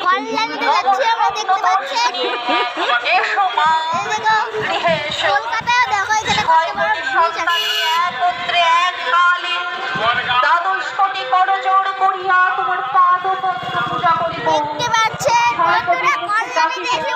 কল্যাণীতে যাচ্ছি আমরা, দেখতে পাচ্ছেন। কলকাতায় দেখো এখানে কত বড় ব্রিজ আছে। একত্রে এককালীন দ্বাদশ কোটি করজোড় করিয়া তোমার পাদপদ্ম পূজা করিব। দেখতে পাচ্ছেন বন্ধুরা, কল্যাণীতে এসে